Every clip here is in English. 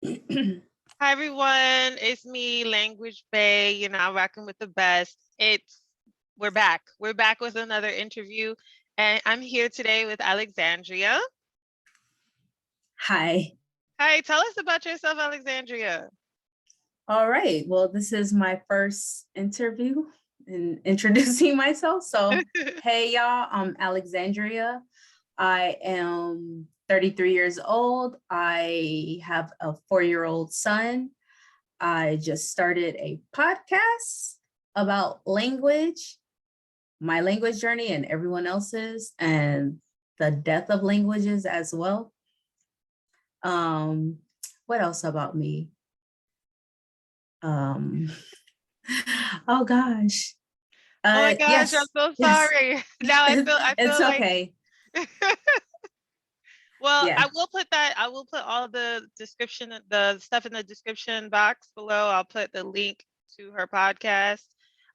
Hi everyone, it's me, Language Bay. I'm rocking with the best. We're back. We're back with another interview, and I'm here today with Alexandria. Hi. Hi, tell us about yourself, Alexandria. All right. Well, this is my first interview in introducing myself. So, hey, y'all, I'm Alexandria. I am 33 years old. I have a 4-year-old son. I just started a podcast about language, my language journey and everyone else's, and the death of languages as well. What else about me? Oh gosh. Oh my gosh, I'm Yes, so yes. sorry. Now I It's feel like okay. well, Yeah. I will put all the stuff in the description box below. I'll put the link to her podcast.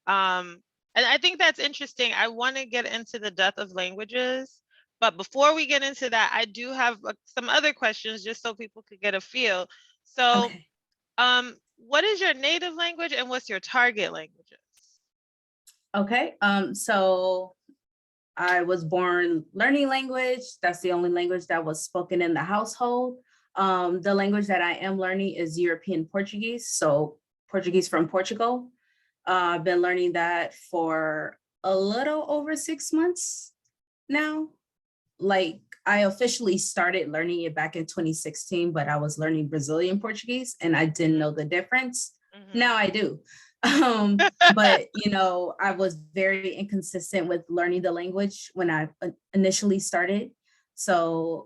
And I think that's interesting. I want to get into the death of languages, but before we get into that, I do have some other questions just so people could get a feel. So, Okay. what is your native language and what's your target languages? Okay. So I was born learning language. That's the only language that was spoken in the household. The language that I am learning is European Portuguese. So Portuguese from Portugal. I've been learning that for a little over 6 months now. Like I officially started learning it back in 2016, but I was learning Brazilian Portuguese and I didn't know the difference. Now I do. But I was very inconsistent with learning the language when I initially started. So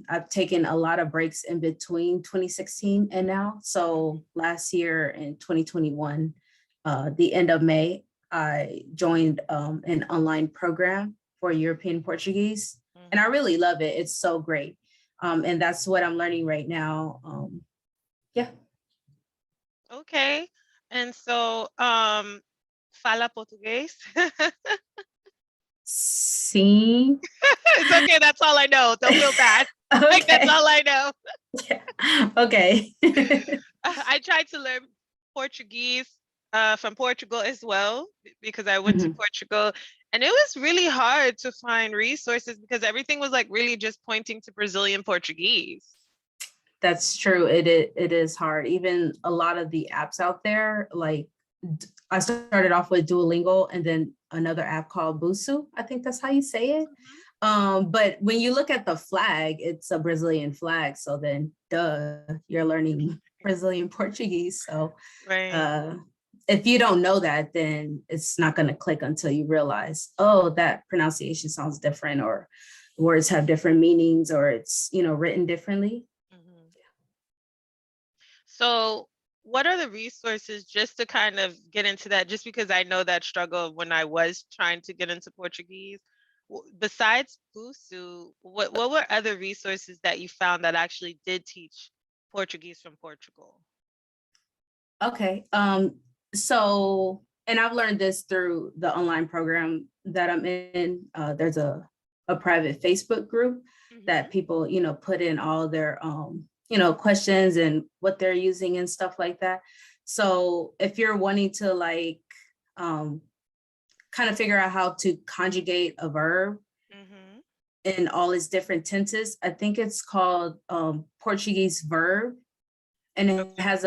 I've taken a lot of breaks in between 2016 and now. So last year in 2021, the end of May, I joined an online program for European Portuguese. And I really love it. It's so great. And that's what I'm learning right now. Yeah. Okay. And so, fala português? Sim. It's okay. That's all I know. Don't feel bad. Okay. Like, that's all I know. Yeah. Okay. I tried to learn Portuguese from Portugal as well because I went to Portugal, and it was really hard to find resources because everything was like really just pointing to Brazilian Portuguese. That's true. It is hard. Even a lot of the apps out there, like I started off with Duolingo and then another app called Busu. I think that's how you say it. But when you look at the flag, it's a Brazilian flag. So then you're learning Brazilian Portuguese. So Right. if you don't know that, then it's not going to click until you realize, oh, that pronunciation sounds different, or words have different meanings, or it's, written differently. So, what are the resources just to kind of get into that? Just because I know that struggle when I was trying to get into Portuguese. Besides Busu, what were other resources that you found that actually did teach Portuguese from Portugal? Okay. So, and I've learned this through the online program that I'm in. There's a private Facebook group that people, put in all their, questions and what they're using and stuff like that. So if you're wanting to like, kind of figure out how to conjugate a verb in all its different tenses, I think it's called Portuguese verb. And it has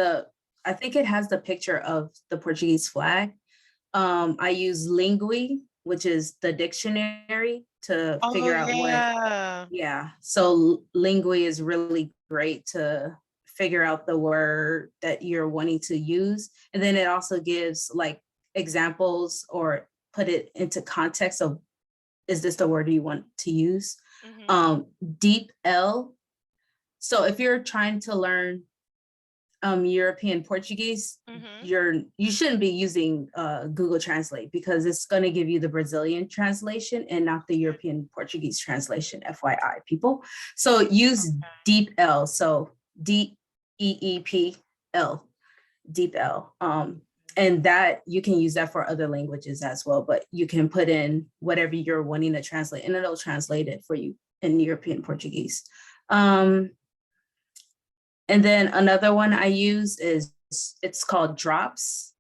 I think it has the picture of the Portuguese flag. I use Lingui, which is the dictionary, to figure out yeah. So Lingui is really great to figure out the word that you're wanting to use. And then it also gives like examples or put it into context of, is this the word you want to use? Deep L. So if you're trying to learn European Portuguese, you shouldn't be using Google Translate because it's going to give you the Brazilian translation and not the European Portuguese translation, FYI, people. So use Deep L. So DEEPL, Deep L. And that you can use that for other languages as well, but you can put in whatever you're wanting to translate and it'll translate it for you in European Portuguese. And then another one I use is, it's called Drops,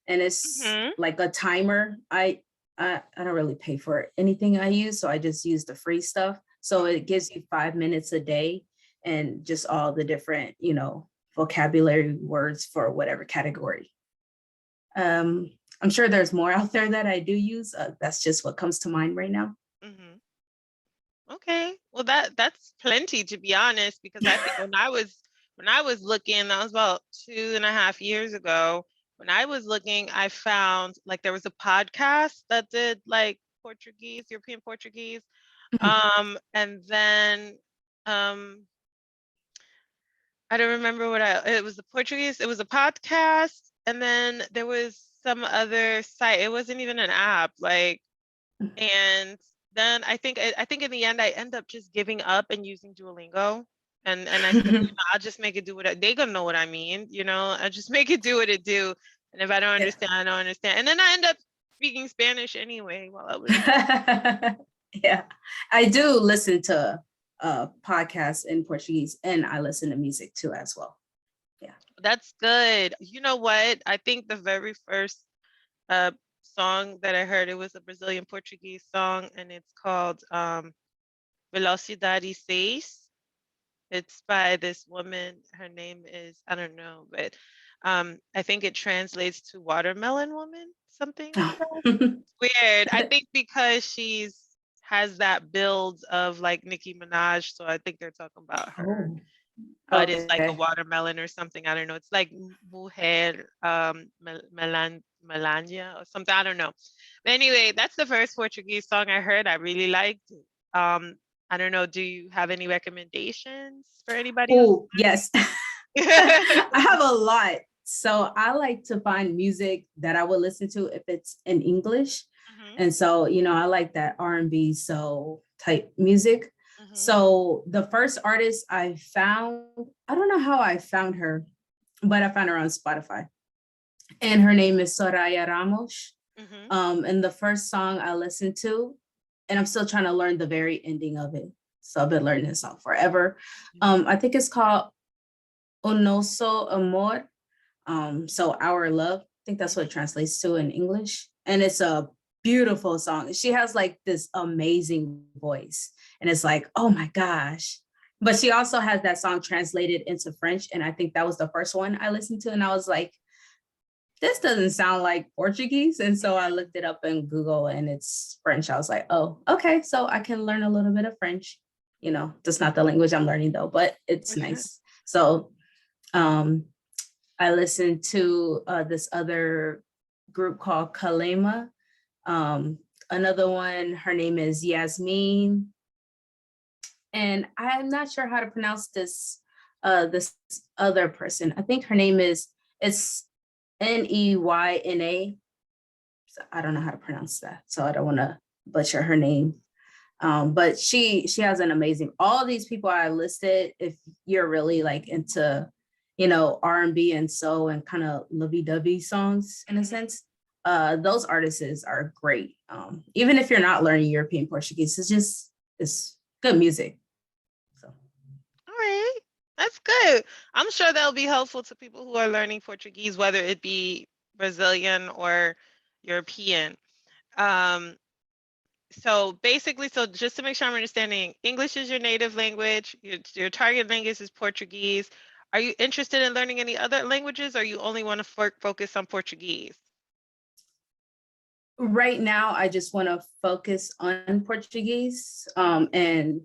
and it's Mm-hmm. like a timer. I don't really pay for anything I use, so I just use the free stuff. So it gives you 5 minutes a day and just all the different, vocabulary words for whatever category. I'm sure there's more out there that I do use. That's just what comes to mind right now. Mm-hmm. Okay. Well, that's plenty, to be honest, because I think when I was looking, that was about 2.5 years ago. When I was looking, I found like there was a podcast that did like Portuguese, European Portuguese. And then I don't remember it was the Portuguese, it was a podcast, and then there was some other site. It wasn't even an app, like, and then I think in the end I end up just giving up and using Duolingo. And I said, I'll just make it do they gonna know what I mean, I just make it do what it do. And if I don't Yeah. understand, I don't understand. And then I end up speaking Spanish anyway while I was Yeah, I do listen to podcasts in Portuguese, and I listen to music too as well. Yeah. That's good. You know what? I think the very first uh song that I heard, it was a Brazilian Portuguese song, and it's called Velocidade 6. It's by this woman. Her name is, I don't know, but I think it translates to watermelon woman, something like that. Weird. I think because she's has that build of like Nicki Minaj, so I think they're talking about her. Oh, It is like a okay. watermelon or something. I don't know. It's like mujer melania or something. I don't know. But anyway, that's the first Portuguese song I heard. I really liked it. I don't know. Do you have any recommendations for anybody who's Oh, yes. learning? I have a lot. So I like to find music that I would listen to if it's in English. Mhm, And so, I like that R&B soul type music. mhm, So the first artist I found, I don't know how I found her, but I found her on Spotify. And her name is Soraya Ramos. mhm. And the first song I listened to, and I'm still trying to learn the very ending of it. So I've been learning this song forever. I think it's called O Nosso Amor. So Our Love. I think that's what it translates to in English. And it's a beautiful song. She has like this amazing voice. And it's like, oh my gosh. But she also has that song translated into French. And I think that was the first one I listened to. And I was like, this doesn't sound like Portuguese. And so I looked it up in Google and it's French. I was like, oh, okay. So I can learn a little bit of French. That's not the language I'm learning though, but it's nice. So um, I listened to this other group called Kalema. Another one, her name is Yasmin. And I'm not sure how to pronounce this other person. I think her name it's Neyna. So I don't know how to pronounce that, so I don't want to butcher her name. But she has an amazing. All these people I listed, if you're really like into, R&B and soul and kind of lovey-dovey songs in a sense, those artists are great. Even if you're not learning European Portuguese, it's good music. So. All right. That's good. I'm sure that'll be helpful to people who are learning Portuguese, whether it be Brazilian or European. Um, so basically, so just to make sure I'm understanding, English is your native language, your target language is Portuguese. Are you interested in learning any other languages, or you only want to focus on Portuguese? Right now, I just want to focus on Portuguese, and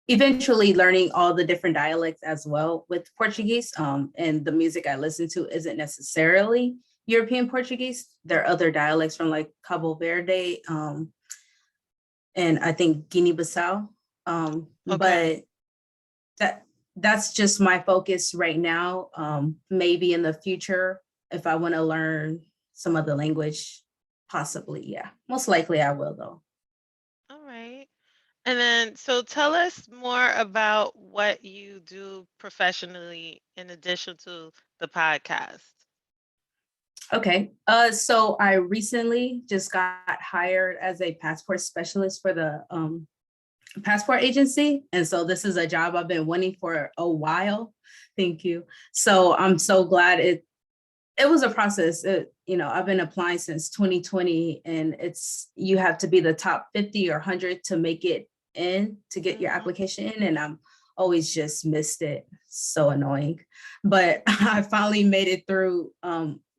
eventually learning all the different dialects as well with Portuguese. And the music I listen to isn't necessarily European Portuguese. There are other dialects from like Cabo Verde, and I think Guinea-Bissau. Okay. But that's just my focus right now. Maybe in the future, if I want to learn some other language, possibly, yeah. Most likely I will though. All right. And then, so tell us more about what you do professionally in addition to the podcast. Okay. So I recently just got hired as a passport specialist for the passport agency. And so this is a job I've been wanting for a while. Thank you. So I'm so glad it was a process. I've been applying since 2020, and you have to be the top 50 or 100 to make it in, to get your application in. And I'm always just missed it. So annoying. But I finally made it through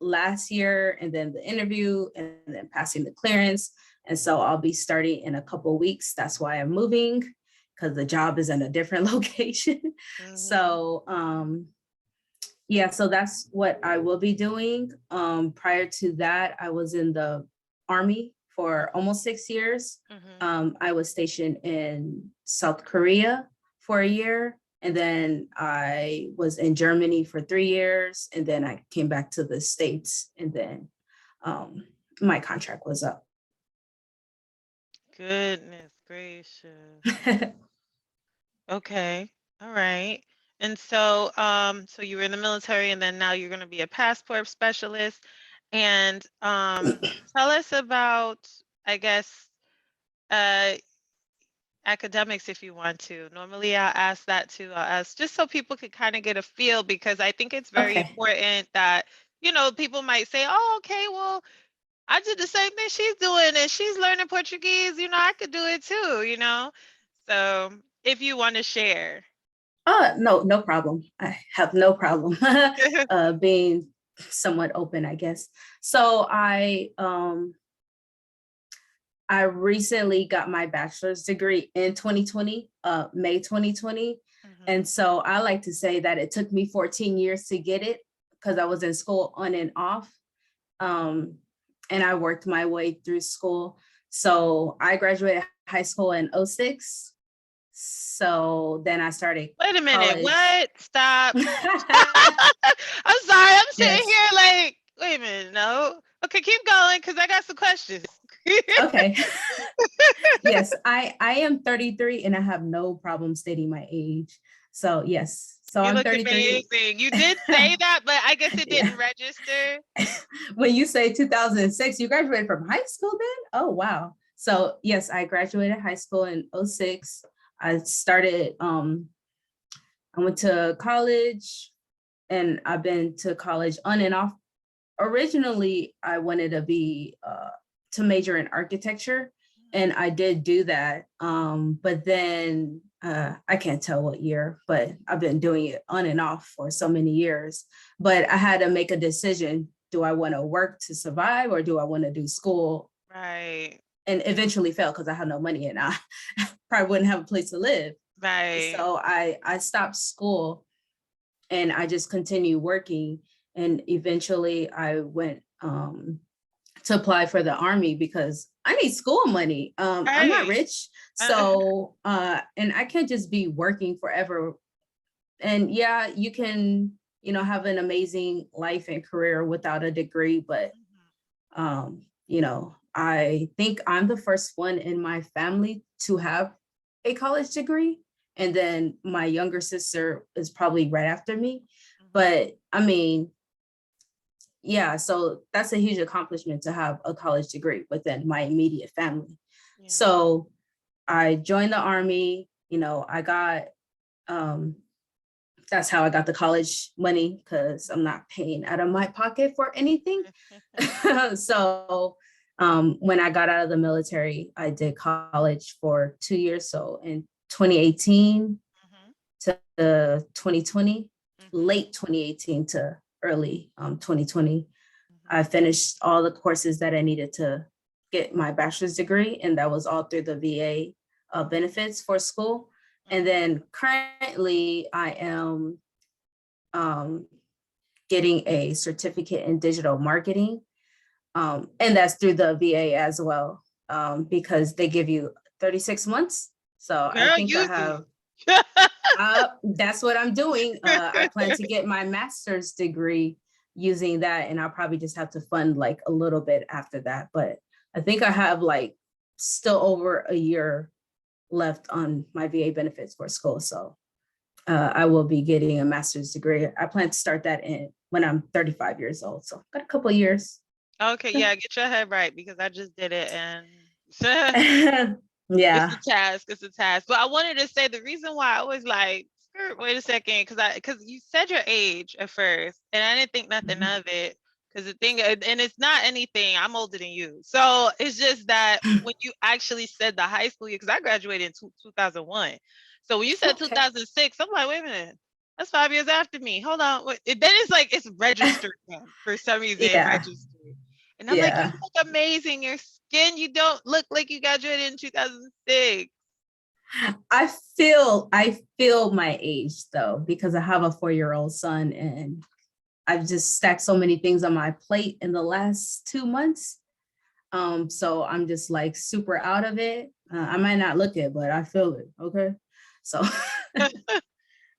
last year, and then the interview, and then passing the clearance. And so I'll be starting in a couple of weeks. That's why I'm moving, because the job is in a different location. So yeah, so that's what I will be doing. Prior to that, I was in the Army for almost 6 years. I was stationed in South Korea for a year, and then I was in Germany for 3 years, and then I came back to the States, and then my contract was up. Goodness gracious. Okay. All right. And so so you were in the military, and then now you're going to be a passport specialist. And tell us about, I guess, academics, if you want to. Normally I'll ask that to us just so people could kind of get a feel, because I think it's very important that, people might say, oh, okay, well, I did the same thing she's doing and she's learning Portuguese, I could do it too. So if you want to share. No problem. I have no problem being somewhat open, I guess. So I recently got my bachelor's degree in 2020, May 2020. And so I like to say that it took me 14 years to get it, because I was in school on and off. And I worked my way through school. So I graduated high school in 2006. So then I started. Wait a minute, college. What? Stop. I'm sorry, I'm sitting here like, wait a minute, no. Okay, keep going, because I got some questions. Okay. Yes, I am 33, and I have no problem stating my age. So yes, so I'm 33. Amazing. You did say that, but I guess it didn't register. When you say 2006, you graduated from high school then? Oh, wow. So yes, I graduated high school in 2006. I started, I went to college, and I've been to college on and off. Originally, I wanted to major in architecture, and I did do that. But then I can't tell what year, but I've been doing it on and off for so many years. But I had to make a decision. Do I want to work to survive, or do I want to do school? Right. And eventually failed because I had no money, and I probably wouldn't have a place to live. Right. So I stopped school, and I just continued working. And eventually I went to apply for the Army, because I need school money. I'm not rich. So, and I can't just be working forever. And yeah, you can, have an amazing life and career without a degree, but, I think I'm the first one in my family to have a college degree. And then my younger sister is probably right after me. But I mean, yeah, so that's a huge accomplishment to have a college degree within my immediate family. Yeah. So I joined the Army, I got, that's how I got the college money, because I'm not paying out of my pocket for anything. So when I got out of the military, I did college for 2 years. So in 2018 to 2020, late 2018 to early 2020, I finished all the courses that I needed to get my bachelor's degree, and that was all through the VA benefits for school. And then currently I am getting a certificate in digital marketing, and that's through the VA as well, because they give you 36 months. So girl, I think I have, that's what I'm doing. I plan to get my master's degree using that, and I'll probably just have to fund like a little bit after that. But I think I have like still over a year left on my VA benefits for school. So I will be getting a master's degree. I plan to start that when I'm 35 years old. So got a couple of years. Okay, yeah, get your head right, because I just did it, and Yeah. It's a task. It's a task. But I wanted to say the reason why I was like, wait a second, because you said your age at first, and I didn't think nothing Mhm. of it. Because the thing, and it's not anything. I'm older than you, so it's just that when you actually said the high school year, because I graduated in 2001. So when you said Okay. 2006, I'm like, wait a minute, that's 5 years after me. Hold on, wait. Then it's like it's registered then. For some reason, it Yeah. registered. And I'm like, you Yeah. look amazing. Your skin, you don't look like you graduated in 2006. I feel my age though, because I have a 4-year-old son and I've just stacked so many things on my plate in the last 2 months. So I'm just like super out of it. I might not look it, but I feel it. Okay. So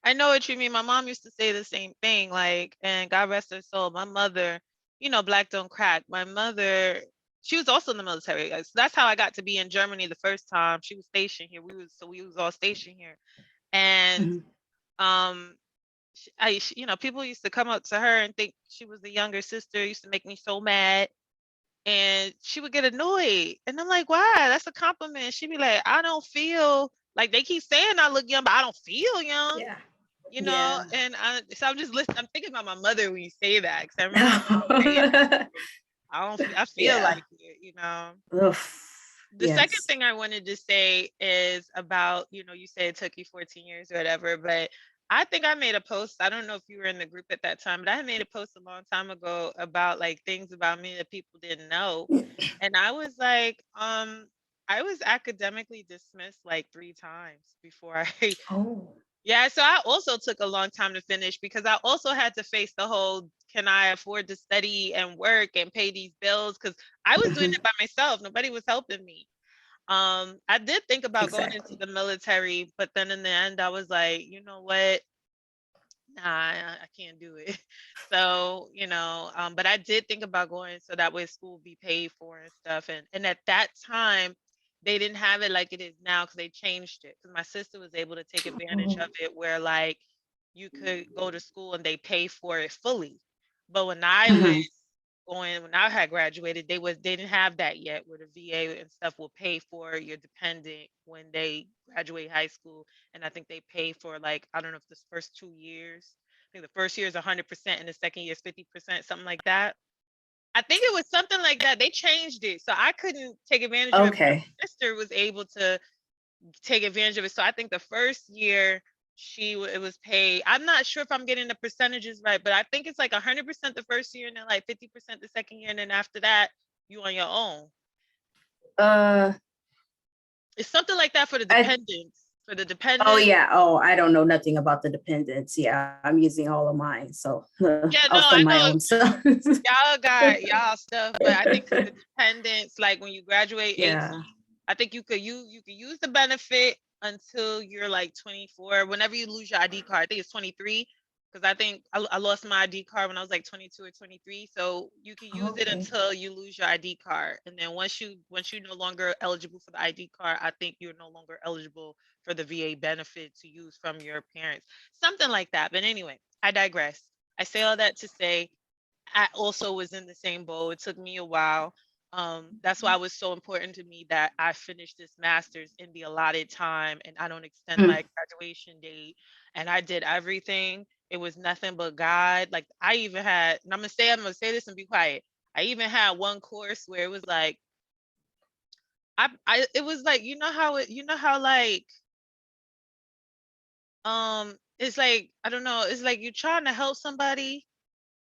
I know what you mean. My mom used to say the same thing, like, and God rest her soul, my mother, black don't crack. My mother, she was also in the military. So that's how I got to be in Germany the first time. She was stationed here. We was all stationed here. And mhm. um people used to come up to her and think she was the younger sister, used to make me so mad. And she would get annoyed. And I'm like, why? That's a compliment. She'd be like, I don't feel like they keep saying I look young, but I don't feel young, Yeah. and so I'm just listening. I'm thinking about my mother when you say that because I remember my mom saying, Yeah. I feel Yeah. like it. Ugh. The second Yes. thing I wanted to say is about, you say it took you 14 years or whatever, but I think I made a post. I don't know if you were in the group at that time, but I had made a post a long time ago about like things about me that people didn't know. And I was like, I was academically dismissed like 3 times before I Oh. yeah, so I also took a long time to finish because I also had to face the whole can I afford to study and work and pay these bills? Because I was doing Mhm. it by myself. Nobody was helping me. I did think about going into Exactly. the military, but then in the end, I was like, you know what? Nah, I can't do it. So, but I did think about going so that way school would be paid for and stuff. And at that time, they didn't have it like it is now because they changed it. Because my sister was able to take advantage Oh. of it where like you could go to school and they pay for it fully. But Mhm. when I had graduated, they didn't have that yet where the VA and stuff will pay for your dependent when they graduate high school. And I think they pay for like, I don't know if the first 2 years. I think the first year is 100% and the second year is 50%, something like that. I think it was something like that. They changed it. So I couldn't take advantage of it, but Okay. my sister was able to take advantage of it. So I think the first year it was paid. I'm not sure if I'm getting the percentages right, but I think it's like 100% the first year and then like 50% the second year. And then after that, you on your own. Uh It's something like that for the I dependents. For the Oh dependents. yeah. Oh, I don't know nothing about the dependents. Yeah, I'm using all of mine. So Yeah, I'll no, I fund my know own stuff. y'all got y'all stuff, but I think for the dependents, like when you graduate Yeah. 18, I think you could use the benefit until you're like 24. Whenever you lose your ID card, I think it's 23. Because I think I lost my ID card when I was like 22 or 23. So you can use it Okay. until you lose your ID card. And then once you're no longer eligible for the ID card, I think you're no longer eligible for the VA benefit to use from your parents. Something like that. But anyway, I digress. I say all that to say I also was in the same boat. It took me a while. That's why it was so important to me that I finished this master's in the allotted time and I don't extend Mm. my graduation date. And I did everything. It was nothing but God. Like I even had, and I'm gonna say this and be quiet. I even had one course where it was like it was like you know how like it's like I don't know, it's like you're trying to help somebody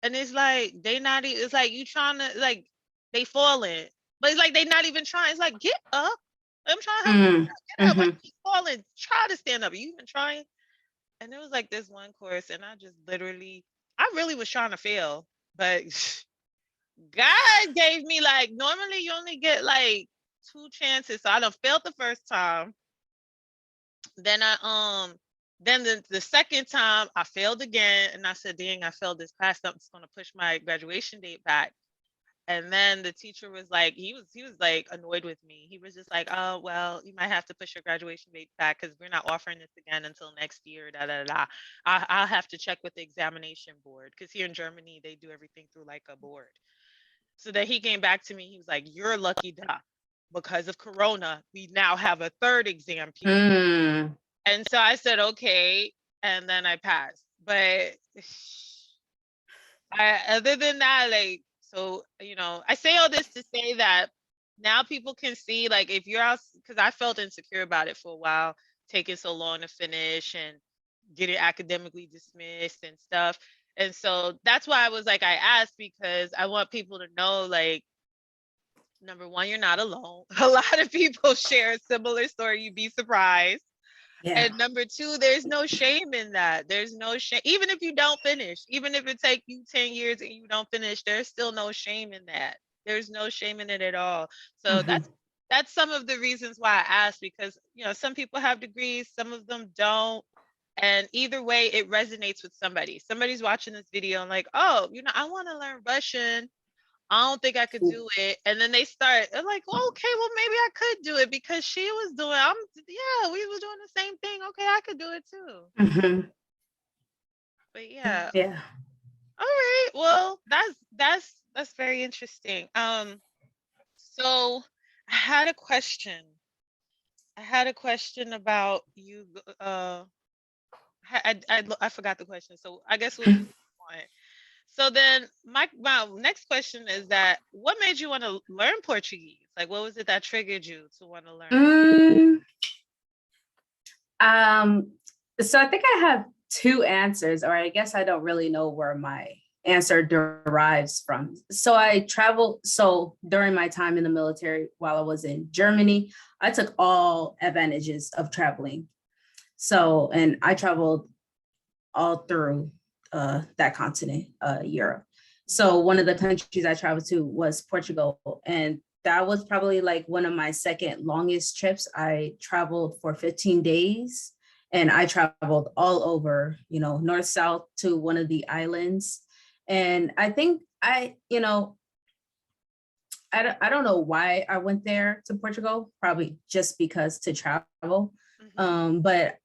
and it's like they not it's like you trying to like they falling but it's like they not even trying. It's like get up. I'm trying to help you Mm. get up. Why Mhm. you keep falling? Try to stand up. Are you even trying? And it was like this one course and I really was trying to fail, but God gave me like normally you only get like 2 chances, so I done failed the first time. Then the second time I failed again and I said, dang, I failed this class. Something's gonna push my graduation date back. And then the teacher was like, he was like annoyed with me. He was just like, oh well, you might have to push your graduation date back because we're not offering this again until next year. Da da da. I'll have to check with the examination board because here in Germany they do everything through like a board. So that he came back to me, he was like, "You're lucky, da." because of Corona, we now have a third exam period. And so I said, okay. And then I passed. But other than that, like, so, I say all this to say that now people can see, like, if you're out, because I felt insecure about it for a while, taking so long to finish and getting academically dismissed and stuff. And so that's why I was like, I asked, because I want people to know, like, number one, you're not alone. A lot of people share a similar story. You'd be surprised. Yeah. And number two, there's no shame in that. There's no shame. Even if you don't finish, even if it takes you 10 years and you don't finish, there's still no shame in that. There's no shame in it at all. So that's some of the reasons why I asked, because some people have degrees, some of them don't. And either way, it resonates with somebody. Somebody's watching this video and like, oh, I want to learn Russian. I don't think I could do it. And then they're like, well, okay, well, maybe I could do it because she was doing, we were doing the same thing. Okay, I could do it too. But yeah. Yeah. All right. Well, that's very interesting. So I had a question. About you. I forgot the question. So I guess we'll just on it. So then my next question is that what made you want to learn Portuguese? Like, what was it that triggered you to want to learn? So I think I have two answers, or I guess I don't really know where my answer derives from. So I traveled. So during my time in the military, while I was in Germany, I took all advantages of traveling. So, and I traveled all through that continent, Europe. So one of the countries I traveled to was Portugal, and that was probably like one of my second longest trips. I traveled for 15 days and I traveled all over, north, south to one of the islands. And I think I don't know why I went there to Portugal, probably just because to travel. But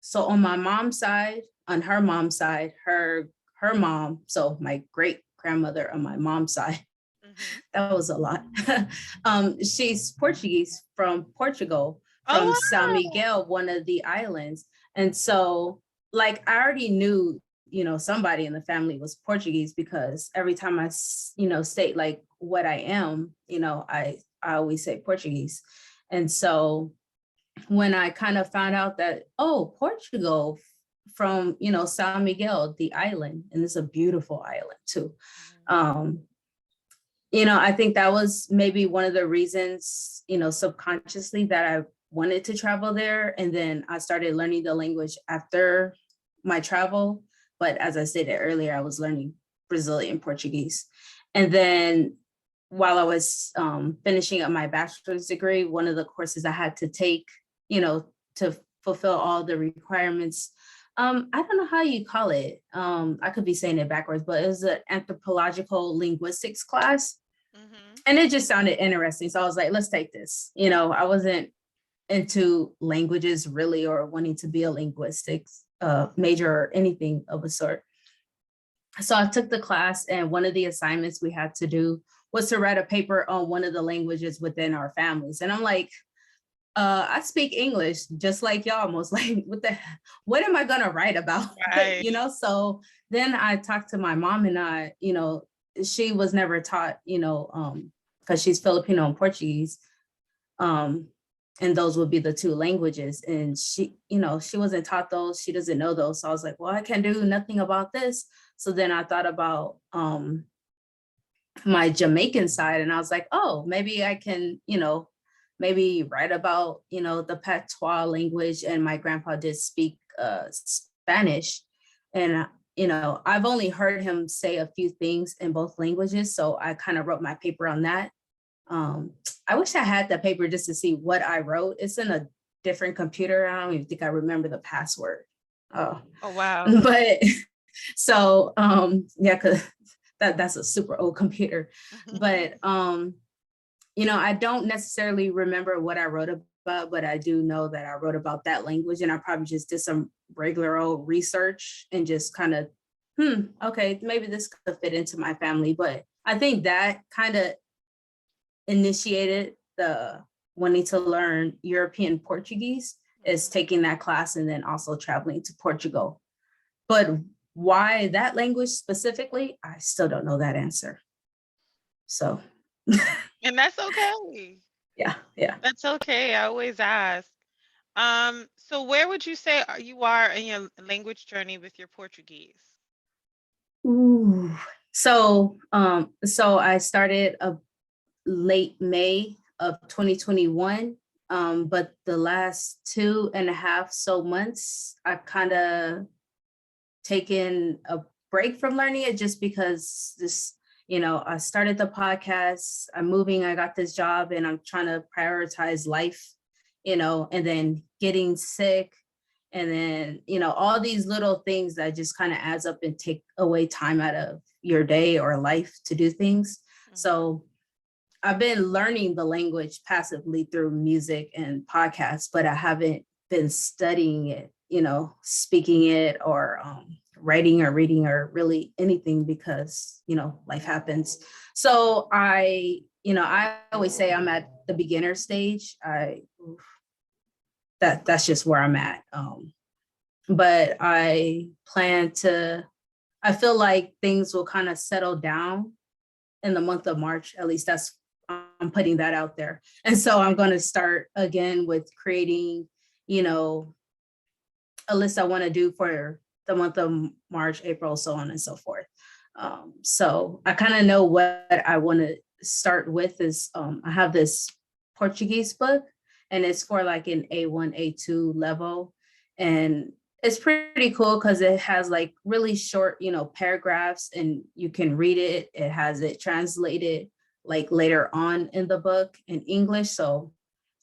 so on my mom's side, on her mom's side, her mom, so my great grandmother on my mom's side, that was a lot. She's Portuguese from Portugal, from São Miguel, one of the islands. And so like I already knew, somebody in the family was Portuguese, because every time I, state like what I am, I always say Portuguese. And so when I kind of found out that, Portugal, from, San Miguel, the island, and it's a beautiful island too. I think that was maybe one of the reasons, subconsciously, that I wanted to travel there. And then I started learning the language after my travel. But as I stated earlier, I was learning Brazilian Portuguese. And then while I was finishing up my bachelor's degree, one of the courses I had to take, to fulfill all the requirements. I don't know how you call it. I could be saying it backwards, but it was an anthropological linguistics class. And it just sounded interesting. So I was like, let's take this. I wasn't into languages really, or wanting to be a linguistics major or anything of a sort. So I took the class, and one of the assignments we had to do was to write a paper on one of the languages within our families. And I'm like, I speak English just like y'all, most like, what am I gonna write about? Right. So then I talked to my mom, and she was never taught, because she's Filipino and Portuguese. And those would be the two languages. And she wasn't taught those. She doesn't know those. So I was like, well, I can do nothing about this. So then I thought about my Jamaican side, and I was like, oh, maybe I can, maybe write about, the patois language. And my grandpa did speak Spanish. And, I've only heard him say a few things in both languages. So I kind of wrote my paper on that. I wish I had the paper just to see what I wrote. It's in a different computer. I don't even think I remember the password. Oh wow. But so yeah, because that's a super old computer. But I don't necessarily remember what I wrote about, but I do know that I wrote about that language, and I probably just did some regular old research and just kind of, okay, maybe this could fit into my family. But I think that kind of initiated the wanting to learn European Portuguese is taking that class and then also traveling to Portugal. But why that language specifically, I still don't know that answer. So And that's okay. yeah, yeah. That's okay. I always ask. So where would you say you are in your language journey with your Portuguese? Ooh. So I started a late May of 2021. But the last 2.5 months, I've kind of taken a break from learning it just because I started the podcast, I'm moving, I got this job, and I'm trying to prioritize life, and then getting sick. And then, all these little things that just kind of adds up and take away time out of your day or life to do things. So I've been learning the language passively through music and podcasts, but I haven't been studying it, speaking it or writing or reading or really anything because, life happens. So I always say I'm at the beginner stage. That's just where I'm at. But I feel like things will kind of settle down in the month of March. At least I'm putting that out there. And so I'm going to start again with creating, a list I want to do for the month of March, April, so on and so forth. So I kind of know what I want to start with is I have this Portuguese book, and it's for like an A1, A2 level. And it's pretty cool because it has like really short, paragraphs, and you can read it. It has it translated like later on in the book in English. So,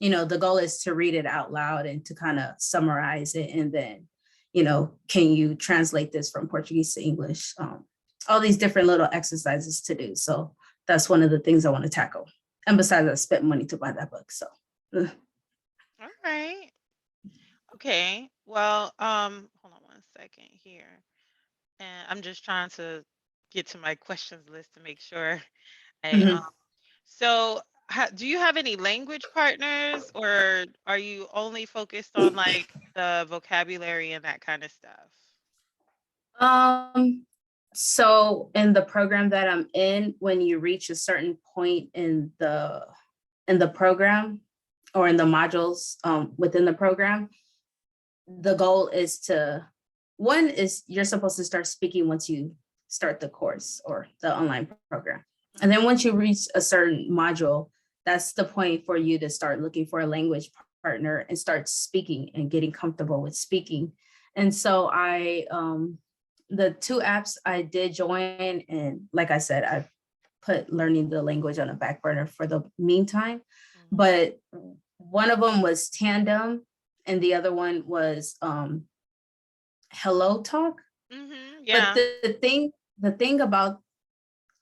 the goal is to read it out loud and to kind of summarize it. And then, can you translate this from Portuguese to English? All these different little exercises to do. So that's one of the things I want to tackle. And besides, I spent money to buy that book. So. All right. Okay. Well, hold on one second here. And I'm just trying to get to my questions list to make sure I so do you have any language partners, or are you only focused on like the vocabulary and that kind of stuff? So in the program that I'm in, when you reach a certain point in the program or in the modules within the program, the goal is you're supposed to start speaking once you start the course or the online program. And then once you reach a certain module, that's the point for you to start looking for a language partner and start speaking and getting comfortable with speaking. And so the 2 apps I did join, and like I said, I put learning the language on a back burner for the meantime. But one of them was Tandem, and the other one was Hello Talk. Yeah. But the thing about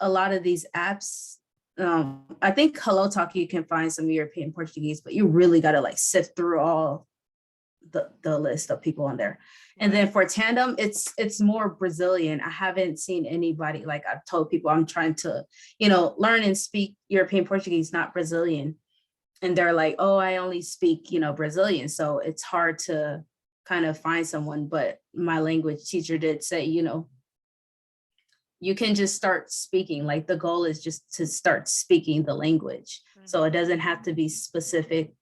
a lot of these apps, I think Hello Talk, you can find some European Portuguese, but you really got to like sift through all the list of people on there. And then for Tandem, it's more Brazilian. I haven't seen anybody, like I've told people I'm trying to, learn and speak European Portuguese, not Brazilian. And they're like, oh, I only speak, Brazilian. So it's hard to kind of find someone. But my language teacher did say, you can just start speaking. Like the goal is just to start speaking the language. So it doesn't have to be specific,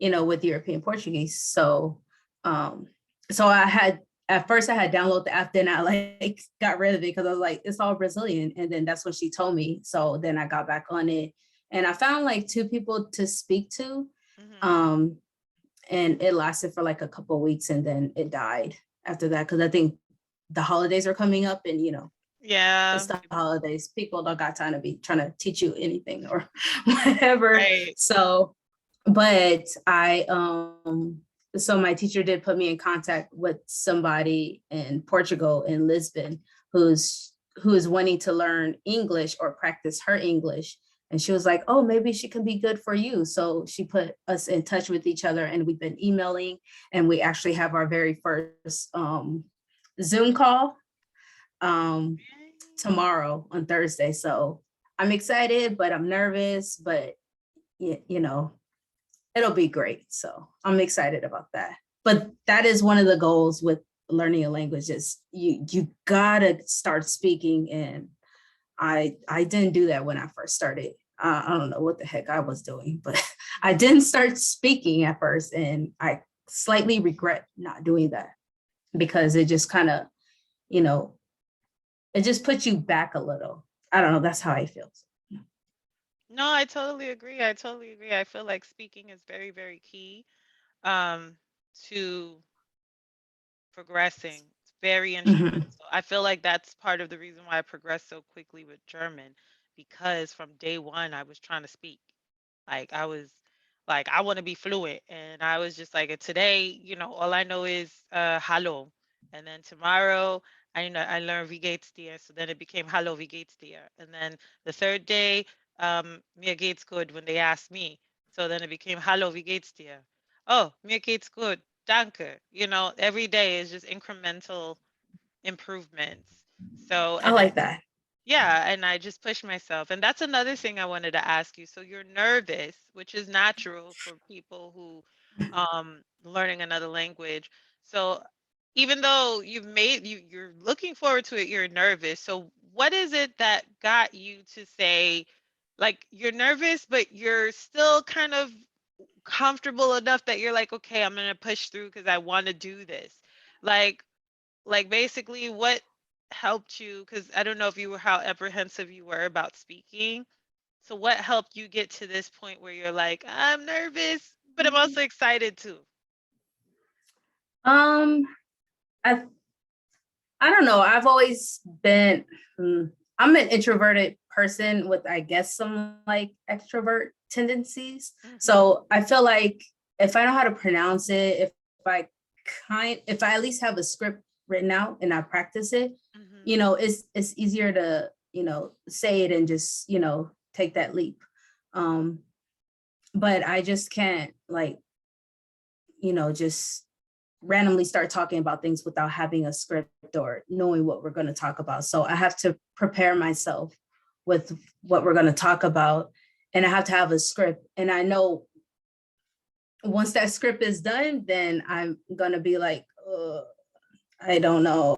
with European Portuguese. So, so at first I had downloaded the app, then I like got rid of it because I was like, it's all Brazilian. And then that's what she told me. So then I got back on it, and I found like 2 people to speak to. And it lasted for like a couple of weeks, and then it died after that. Cause I think the holidays are coming up, and Yeah. it's the holidays. People don't got time to be trying to teach you anything or whatever. Right. So, but so my teacher did put me in contact with somebody in Portugal, in Lisbon, who is wanting to learn English or practice her English. And she was like, oh, maybe she can be good for you. So she put us in touch with each other, and we've been emailing, and we actually have our very first Zoom call tomorrow on Thursday. So I'm excited, but I'm nervous, but you know, it'll be great. So I'm excited about that. But that is one of the goals with learning a language is you gotta start speaking. And I didn't do that when I first started. I don't know what the heck I was doing, but I didn't start speaking at first, and I slightly regret not doing that because it just kind of, you know, it just puts you back a little. I don't know. That's how I feel. No, I totally agree. I totally agree. I feel like speaking is very, very key um, to progressing. It's very instrumental. Mhm. I feel like that's part of the reason why I progressed so quickly with German, because from day one I was trying to speak. Like I was like I want to be fluent, and I was just like today, all I know is hallo, and then tomorrow I learned wie geht's dir, so then it became hallo wie geht's dir, and then the third day mir geht's good when they asked me, so then it became hallo wie geht's dir. Oh, mir geht's good. Danke. Every day is just incremental improvements. So, I and like that. yeah, and I just push myself. And that's another thing I wanted to ask you. So you're nervous, which is natural for people who learning another language. So even though you're looking forward to it, you're nervous. So what is it that got you to say, like, you're nervous, but you're still kind of comfortable enough that you're like, okay, I'm gonna push through because I want to do this. Like, basically, what helped you? Because I don't know if you were how apprehensive you were about speaking. So what helped you get to this point where you're like, I'm nervous, but I'm also excited too? Um, I I don't know. I've always been, I'm an introverted person with, I guess, some like extrovert tendencies. Mm-hmm. So I feel like if I know how to pronounce it, I if I at least have a script written out and I practice it, Mm-hmm. it's easier to, say it and just, take that leap. Um, but I just can't like, just randomly start talking about things without having a script or knowing what we're going to talk about. So I have to prepare myself with what we're going to talk about, and I have to have a script. And I know once that script is done, then I'm going to be like, I don't know.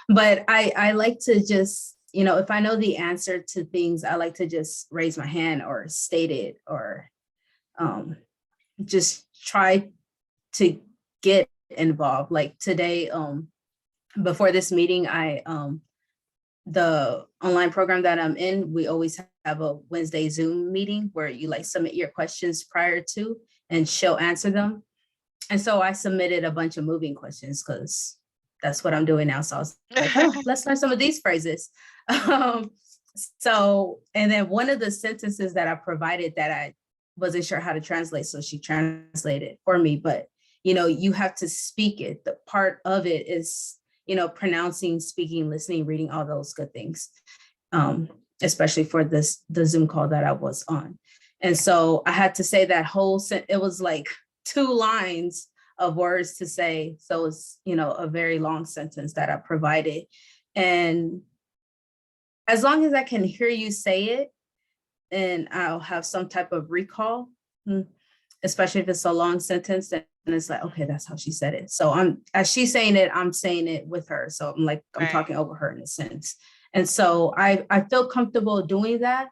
But I like to just, if I know the answer to things, I like to just raise my hand or state it, or just try to get involved. Like today, before this meeting, the online program that I'm in, we always have a Wednesday Zoom meeting where you like submit your questions prior to, and she'll answer them. And so I submitted a bunch of moving questions because that's what I'm doing now. So I was like, oh, let's learn some of these phrases. Um, and then one of the sentences that I provided that I wasn't sure how to translate, so she translated for me. But you have to speak it. The part of it is, pronouncing, speaking, listening, reading, all those good things. Especially for the Zoom call that I was on. And so I had to say that whole it was like 2 lines of words to say. So it's, a very long sentence that I provided. And as long as I can hear you say it, and I'll have some type of recall, especially if it's a long sentence, then it's like, okay, that's how she said it. So as she's saying it, I'm saying it with her. So I'm like, I'm talking over her in a sense. And so I feel comfortable doing that.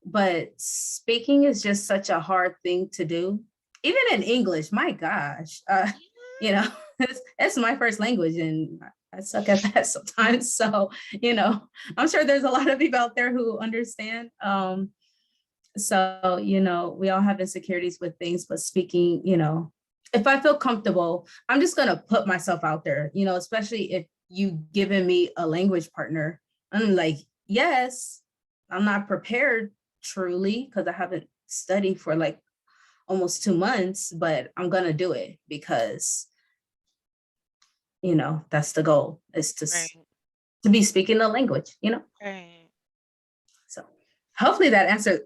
But speaking is just such a hard thing to do. Even in English, my gosh, you know, it's my first language, and I suck at that sometimes. So, I'm sure there's a lot of people out there who understand. So, we all have insecurities with things, but speaking, if I feel comfortable, I'm just going to put myself out there, especially if you given me a language partner. I'm like, yes, I'm not prepared truly because I haven't studied for like almost 2 months, but I'm going to do it because, that's the goal, is Right. to be speaking the language. Right. So hopefully that answered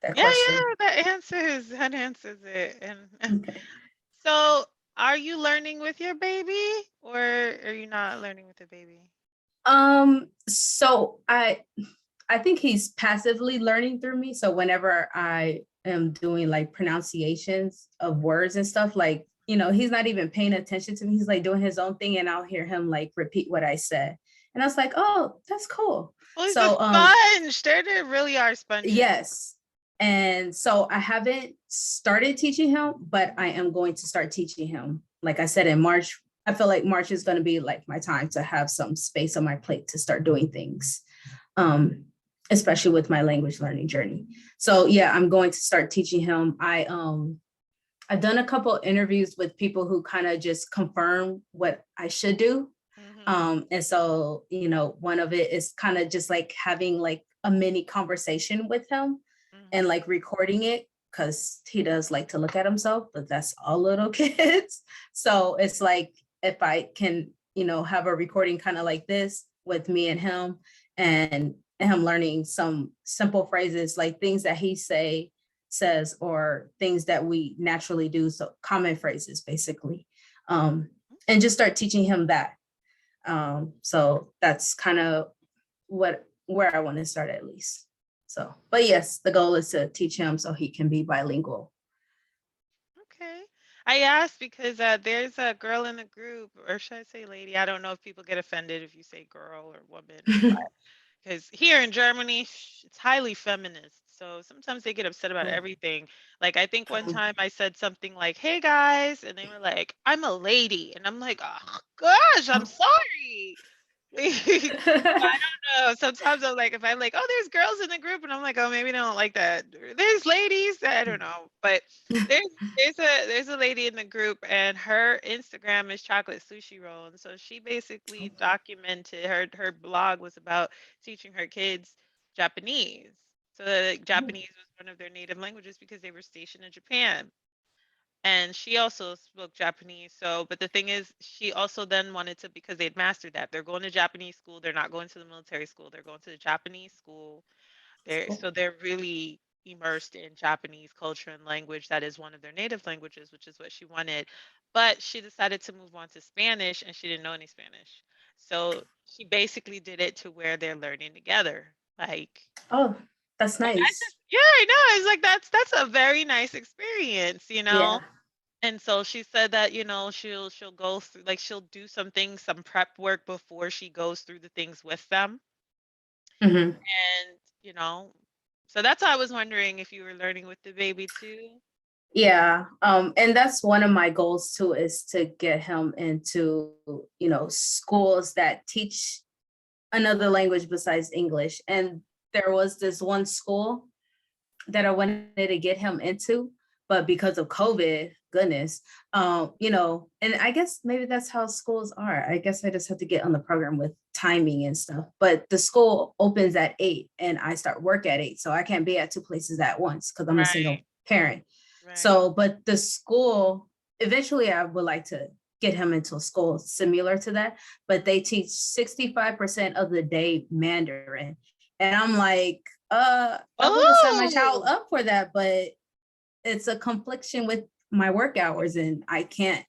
that Yeah, question. yeah, that answers it. And Okay. so are you learning with your baby, or are you not learning with the baby? So I think he's passively learning through me. So whenever I am doing like pronunciations of words and stuff, like, he's not even paying attention to me. He's like doing his own thing, and I'll hear him like repeat what I said. And I was like, oh, that's cool. Well, he's a So sponge. They really are sponges. yes. And so I haven't started teaching him, but I am going to start teaching him. Like I said, in March, I feel like March is going to be like my time to have some space on my plate to start doing things, especially with my language learning journey. So yeah, I'm going to start teaching him. I've done a couple interviews with people who kind of just confirm what I should do. And so, one of it is kind of just like having like a mini conversation with him and like recording it, because he does like to look at himself, but that's all little kids. So it's like, if I can, have a recording kind of like this with me and him, and him learning some simple phrases, like things that he says, or things that we naturally do. So common phrases, basically. And just start teaching him that. So that's kind of where I want to start, at least. So, but yes, the goal is to teach him so he can be bilingual. Okay. I asked because there's a girl in the group, or should I say lady? I don't know if people get offended if you say girl or woman, because here in Germany, it's highly feminist. So sometimes they get upset about everything. Like, I think one time I said something like, "Hey guys," and they were like, "I'm a lady," and I'm like, "Oh gosh, I'm sorry." I don't know. Sometimes I'm like, if I'm like, oh, there's girls in the group, and I'm like, oh, maybe they don't like that. There's ladies. I don't know, but there's a lady in the group, and her Instagram is chocolate sushi roll, and so she basically documented her blog was about teaching her kids Japanese. So that Japanese was one of their native languages because they were stationed in Japan. And she also spoke Japanese. So, but the thing is, she also then wanted to, because they'd mastered that. They're going to Japanese school. They're not going to the military school. They're going to the Japanese school. They're really immersed in Japanese culture and language. That is one of their native languages, which is what she wanted. But she decided to move on to Spanish, and she didn't know any Spanish. So she basically did it to where they're learning together. Like, oh, that's nice. yeah, I know. It's like that's a very nice experience, Yeah. And so she said that, she'll go through, like, she'll do some things, some prep work before she goes through the things with them. Mm-hmm. And, so that's why I was wondering if you were learning with the baby too. Yeah. And that's one of my goals too, is to get him into, schools that teach another language besides English. And there was this one school that I wanted to get him into, but because of COVID, goodness, and I guess maybe that's how schools are. I guess I just have to get on the program with timing and stuff. But the school opens at 8 and I start work at 8. So I can't be at two places at once because I'm a single parent. Right. So, but the school, eventually I would like to get him into a school similar to that, but they teach 65% of the day Mandarin. And I'm like, I want to sign my child up for that, but it's a confliction with my work hours, and I can't,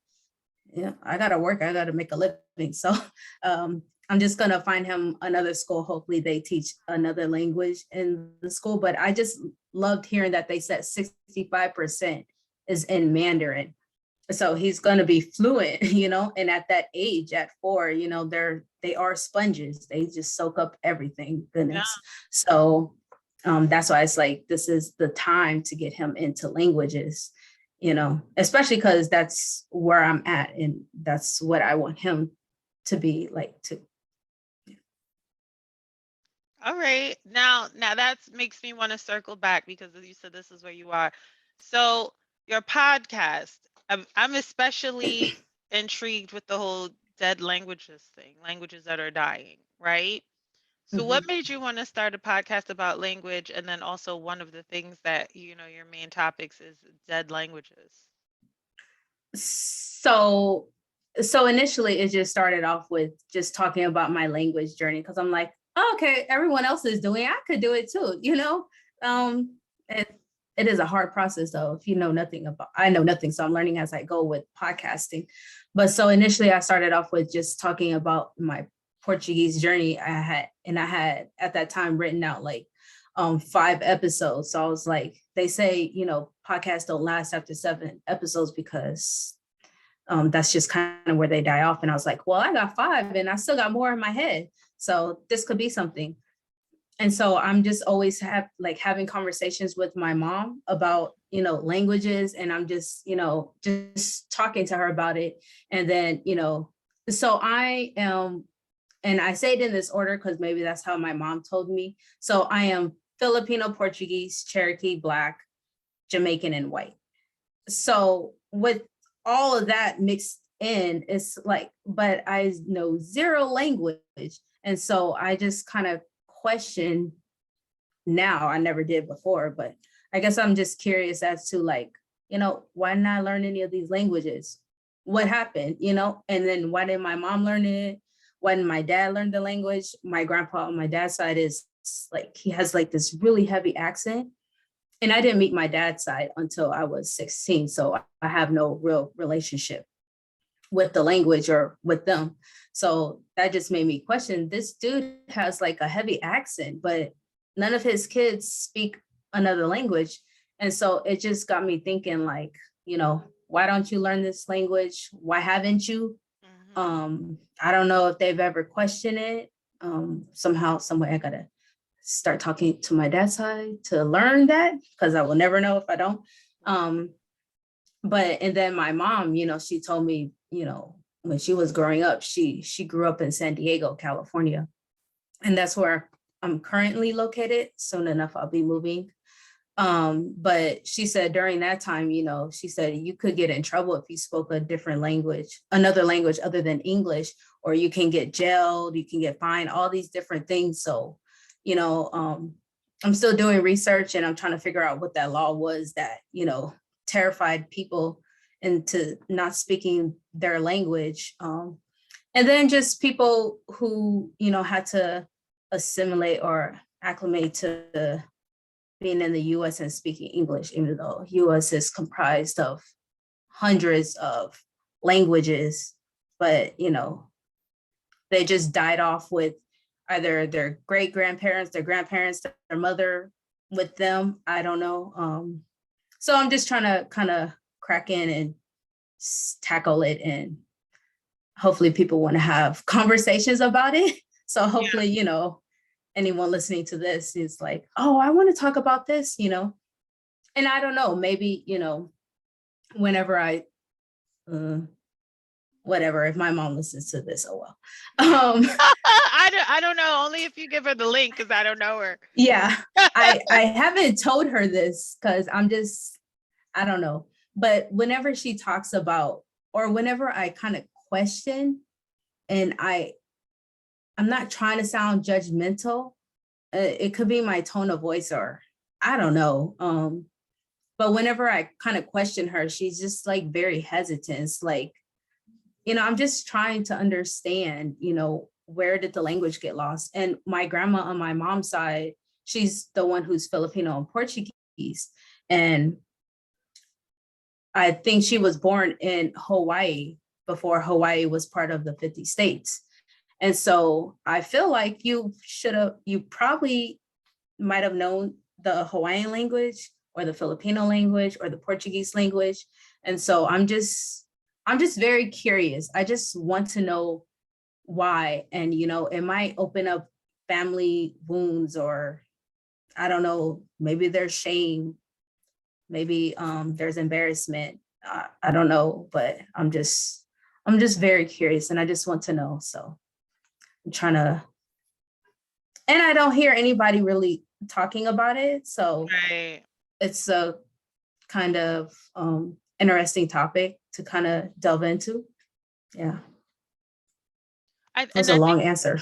I gotta work, I gotta make a living. So I'm just gonna find him another school. Hopefully they teach another language in the school, but I just loved hearing that they said 65% is in Mandarin. So he's gonna be fluent, and at that age, at 4, they are sponges. They just soak up everything. Goodness. Yeah. So that's why it's like, this is the time to get him into languages, especially because that's where I'm at, and that's what I want him to be like too. All right. Now that makes me want to circle back, because you said this is where you are. So your podcast, I'm especially intrigued with the whole dead languages thing, languages that are dying, right? So what made you want to start a podcast about language? And then also, one of the things that, your main topics is dead languages. So initially it just started off with just talking about my language journey, because I'm like, oh, okay, everyone else is doing it, I could do it too, it is a hard process though, if I know nothing, so I'm learning as I go with podcasting. But so initially I started off with just talking about my Portuguese journey I had at that time written out like 5 episodes. So I was like, they say, podcasts don't last after 7 episodes because that's just kind of where they die off. And I was like, well, I got 5 and I still got more in my head. So this could be something. And so I'm just always having conversations with my mom about, languages. And I'm just talking to her about it. And then, so I am, and I say it in this order because maybe that's how my mom told me. So I am Filipino, Portuguese, Cherokee, Black, Jamaican, and white. So with all of that mixed in, it's like, but I know 0 language. And so I just kind of question now. I never did before, but I guess I'm just curious as to like, why not learn any of these languages? What happened, and then why didn't my mom learn it? Why didn't my dad learn the language? My grandpa on my dad's side is like, he has like this really heavy accent. And I didn't meet my dad's side until I was 16. So I have no real relationship with the language or with them. So that just made me question, this dude has like a heavy accent, but none of his kids speak another language. And so it just got me thinking like, why don't you learn this language? Why haven't you? I don't know if they've ever questioned it. Somehow, some way I gotta start talking to my dad's side to learn that, because I will never know if I don't. And then my mom, she told me, when she was growing up, she grew up in San Diego, California. And that's where I'm currently located. Soon enough, I'll be moving. But she said during that time, she said you could get in trouble if you spoke a different language, another language other than English, or you can get jailed, you can get fined, all these different things. So, I'm still doing research and I'm trying to figure out what that law was that, terrified people into not speaking their language. And then just people who, had to assimilate or acclimate to being in the US and speaking English, even though US is comprised of hundreds of languages, but, they just died off with either their great-grandparents, their grandparents, their mother with them. I don't know. So I'm just trying to kind of crack in and tackle it, and hopefully people want to have conversations about it. So hopefully, anyone listening to this is like, oh, I want to talk about this, and I don't know, maybe, whenever whatever, if my mom listens to this, oh well. I don't know, only if you give her the link, because I don't know her. Yeah, I haven't told her this because I don't know. But whenever she talks about, or whenever I kind of question, and I'm not trying to sound judgmental, it could be my tone of voice, or I don't know. But whenever I kind of question her, she's just like very hesitant. It's like, I'm just trying to understand, where did the language get lost? And my grandma on my mom's side, she's the one who's Filipino and Portuguese. And I think she was born in Hawaii before Hawaii was part of the 50 states. And so I feel like you probably might have known the Hawaiian language or the Filipino language or the Portuguese language. And so I'm just very curious. I just want to know why. And, it might open up family wounds, or I don't know, maybe there's shame, maybe there's embarrassment. I don't know, but I'm just very curious, and I just want to know. So I'm trying to, and I don't hear anybody really talking about it. So Right. It's a kind of interesting topic to kind of delve into. Yeah. That's a long answer.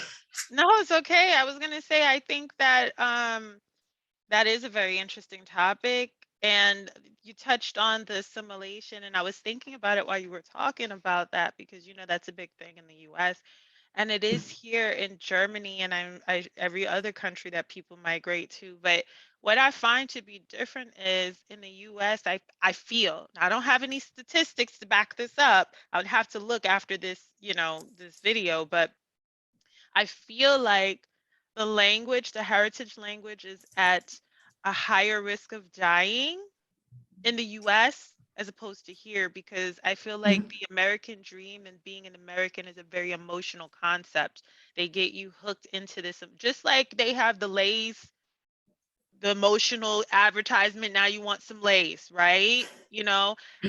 No, it's okay. I was gonna say, I think that that is a very interesting topic, and you touched on the assimilation, and I was thinking about it while you were talking about that, because that's a big thing in the U.S. and it is here in Germany, and every other country that people migrate to. But what I find to be different is in the U.S., I feel, I don't have any statistics to back this up. I would have to look after this, this video, but I feel like the language, the heritage language, is at a higher risk of dying in the US as opposed to here, because I feel like Mhm. the American dream and being an American is a very emotional concept. They get you hooked into this, just like they have the emotional advertisement. Now you want some lace, right?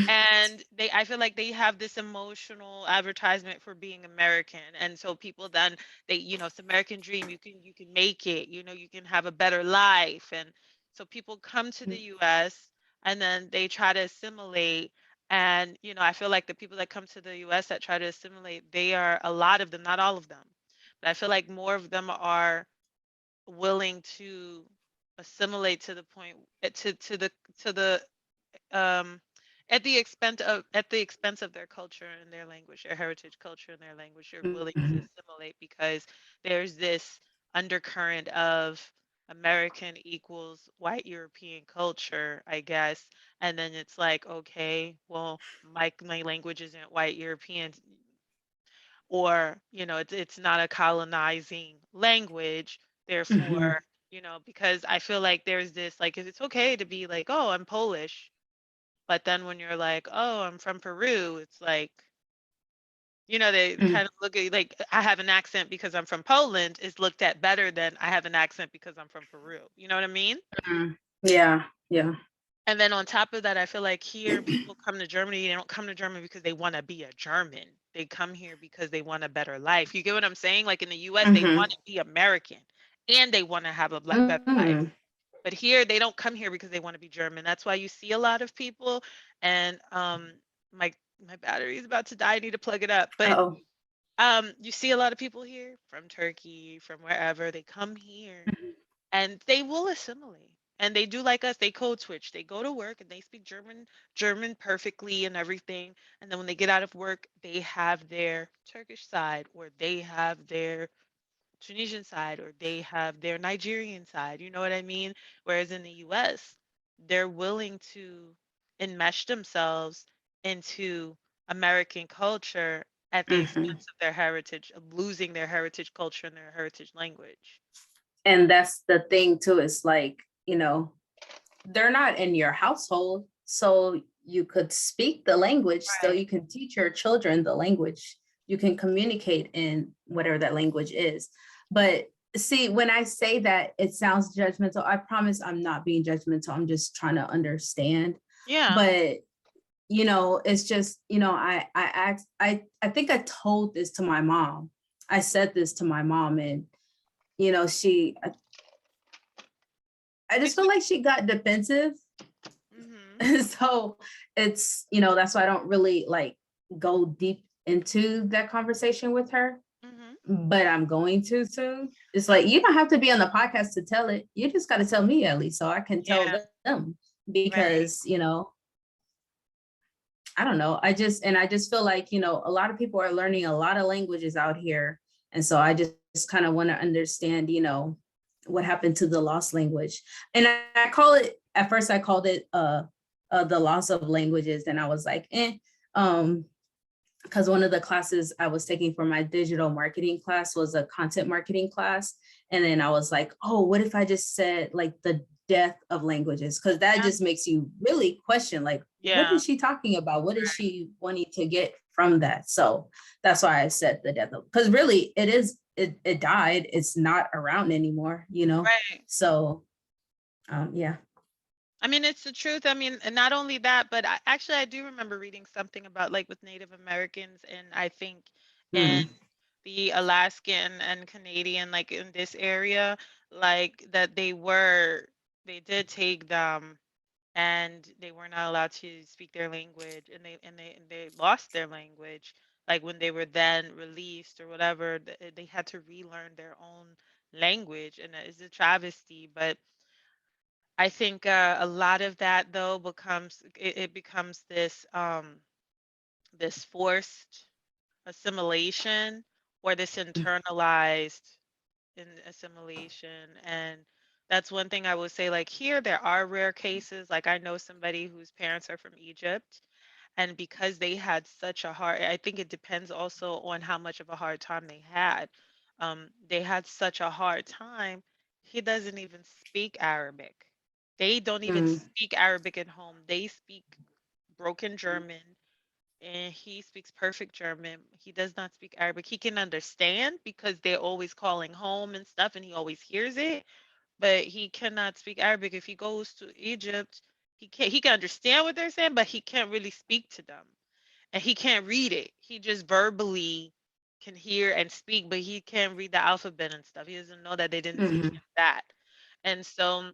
And I feel like they have this emotional advertisement for being American. And so people then, it's American dream. You can make it, you can have a better life. And so people come to the US and then they try to assimilate. And, I feel like the people that come to the US that try to assimilate, they are, a lot of them, not all of them, but I feel like more of them are willing to assimilate to the point, to the um at the expense of their culture and their language, their heritage culture and their language. They're willing to Mhm. assimilate because there's this undercurrent of American equals white European culture, I guess. And then it's like, okay, well, my language isn't white European, or it's not a colonizing language, Mhm. therefore, because I feel like there's this, like, it's okay to be like, oh, I'm Polish, but then when you're like, oh, I'm from Peru, it's like, they Mhm. kind of look at you like, I have an accent because I'm from Poland is looked at better than I have an accent because I'm from Peru, you know what I mean? Mhm. Yeah, yeah. And then on top of that, I feel like here people come to Germany, they don't come to Germany because they want to be a German. They come here because they want a better life. You get what I'm saying? Like in the US, they Mhm. want to be American and they want to have a better life. Mhm. But here they don't come here because they want to be German. That's why you see a lot of people, and my my battery is about to die. I need to plug it up. But Oh. you see a lot of people here from Turkey, from wherever. They come here Mhm. and they will assimilate. And they do like us, they code switch. They go to work and they speak German perfectly and everything. And then when they get out of work, they have their Turkish side, or they have their Tunisian side, or they have their Nigerian side. You know what I mean? Whereas in the US, they're willing to enmesh themselves into American culture at the Mhm. expense of their heritage, of losing their heritage culture and their heritage language. And that's the thing too. It's like, they're not in your household, so you could speak the language, still Right. you can teach your children the language. You can communicate in whatever that language is. But see, when I say that, it sounds judgmental. I promise I'm not being judgmental. I'm just trying to understand. Yeah. But it's just, I asked, I think I told this to my mom. I said this to my mom, and she I just It's feel like she got defensive. mhm. So it's, that's why I don't really like go deep into that conversation with her, Mhm. but I'm going to soon. It's I'm like, you don't have to be on the podcast to tell it. You just got to tell me at least so I can tell yeah, them, right. because, I don't know. I just feel like, a lot of people are learning a lot of languages out here. And so I just kind of want to understand, what happened to the lost language. And I call it, at first I called it the loss of languages. And I was like, um, because one of the classes I was taking for my digital marketing class was a content marketing class. And then I was like, oh, what if I just said like the death of languages? Because that Yeah, just makes you really question, like, what yeah, is she talking about? What is she wanting to get from that? So that's why I said the death of, because really it died. It's not around anymore. right. So yeah. I mean, it's the truth. I mean, and not only that, but I do remember reading something about, like, with Native Americans, and I think in Mm, the Alaskan and Canadian, like in this area, like that they did take them, and they were not allowed to speak their language, and they lost their language, like when they were then released or whatever. They had to relearn their own language, and it's a travesty. But I think a lot of that though it becomes this forced assimilation, or this mm, internalized in assimilation. And that's one thing I would say, like, here there are rare cases. Like, I know somebody whose parents are from Egypt, and because they had such a hard, I think it depends also on how much of a hard time they had. they had such a hard time. He doesn't even speak Arabic. They don't even Mm, speak Arabic at home. They speak broken German, and he speaks perfect German. He does not speak Arabic. He can understand because they're always calling home and stuff, and he always hears it, but he cannot speak Arabic. If he goes to Egypt, he can understand what they're saying, but he can't really speak to them. And he can't read it. He just verbally can hear and speak, but he can't read the alphabet and stuff. He doesn't know that they didn't teach mhm, him that. And so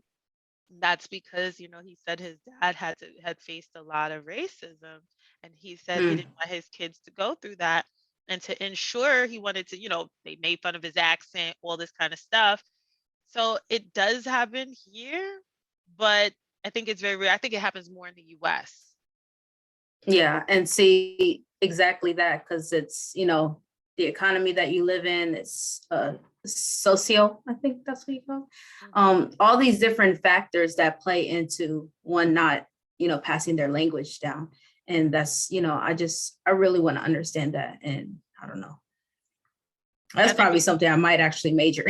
that's because, he said his dad had faced a lot of racism, and he said he mm. didn't want his kids to go through that. And to ensure, he wanted to, they made fun of his accent, all this kind of stuff. So it does happen here, but I think it's very rare. I think it happens more in the US. Yeah, and see exactly that, because it's, the economy that you live in, it's socio, I think that's what you call it. Mhm. All these different factors that play into one not, passing their language down. And that's, I really want to understand that. And I don't know. That's I think probably something I might actually major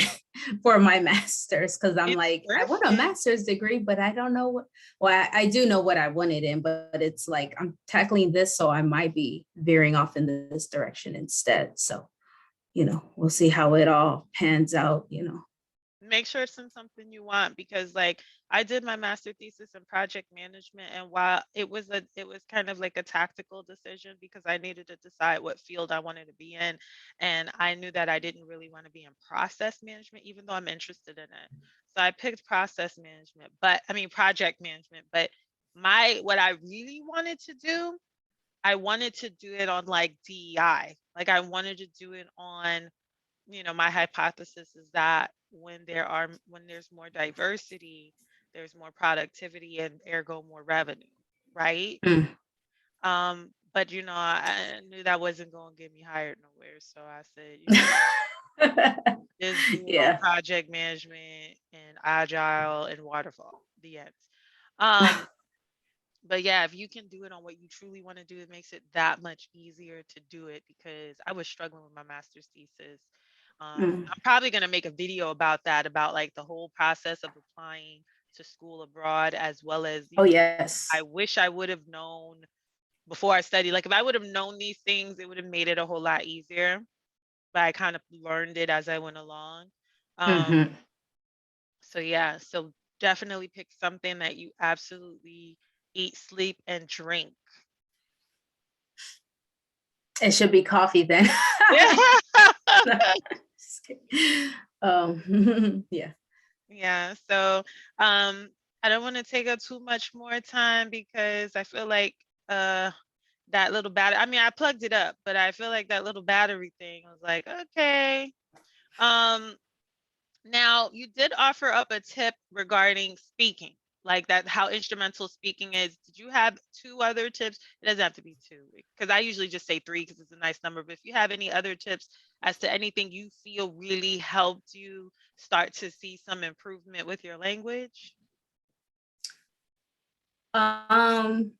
for my master's, because I'm it's like, I worth want a it. master's degree, but I don't know what. Well, I do know what I wanted in, but it's like I'm tackling this, so I might be veering off in this direction instead. So, we'll see how it all pans out. Make sure it's in something you want, because like I did my master thesis in project management, and while it was kind of like a tactical decision because I needed to decide what field I wanted to be in, and I knew that I didn't really want to be in process management even though I'm interested in it. So I picked process management, but I mean project management, but my what I really wanted to do, I wanted to do it on like DEI. Like I wanted to do it on, my hypothesis is that when there's more diversity, there's more productivity and ergo more revenue, right? Mm. But I knew that wasn't going to get me hired nowhere, so I said, just do it on Yeah. project management and agile and waterfall. The end. Um, but yeah, if you can do it on what you truly want to do, it makes it that much easier to do it, because I was struggling with my master's thesis. Mm. I'm probably going to make a video about that, about like the whole process of applying to school abroad, as well as, Oh, I yes. wish I would have known before I studied. Like if I would have known these things, it would have made it a whole lot easier. But I kind of learned it as I went along. Um, Hmm. so yeah, so definitely pick something that you absolutely eat, sleep, and drink. It should be coffee then. Yeah. Just kidding. Yeah. Yeah. So I don't want to take up too much more time, because I feel like uh that little battery, I mean, I plugged it up, but I feel like that little battery thing was like, okay. Um Now you did offer up a tip regarding speaking, like that, how instrumental speaking is. Did you have two other tips? It doesn't have to be two, because I usually just say three because it's a nice number. But if you have any other tips as to anything you feel really helped you start to see some improvement with your language. Um,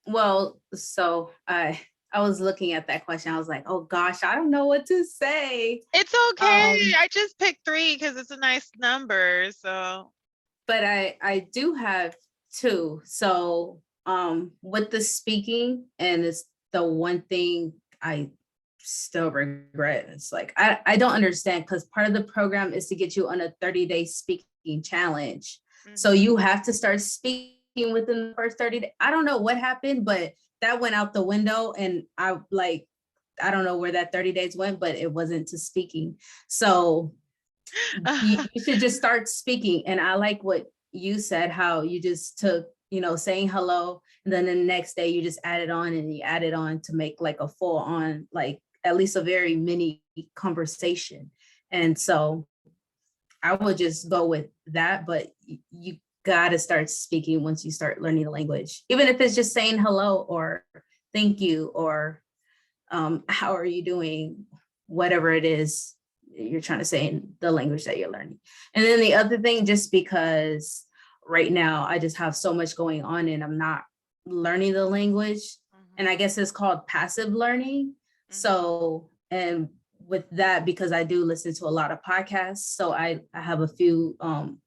well, so I was looking at that question. I was like, oh gosh, I don't know what to say. It's okay. Um, I just picked three because it's a nice number. So, but I do have two. So with the speaking, and it's the one thing I still regret. It's like I don't understand, because part of the program is to get you on a 30-day speaking challenge. So mhm. you have to start speaking within the first 30 days. I don't know what happened, but that went out the window, and I don't know where that 30 days went, but it wasn't to speaking. So you should just start speaking. And I like what you said, how you just took, saying hello, and then the next day you just added on, and you added on to make like a full on, like at least a very mini conversation. And so I would just go with that, but you got to start speaking once you start learning the language, even if it's just saying hello or thank you, or how are you doing, whatever it is you're trying to say in the language that you're learning. And then the other thing, just because right now I just have so much going on and I'm not learning the language, and I Mhm. guess it's called passive learning. So, and with that, because I do listen to a lot of podcasts, so I have a few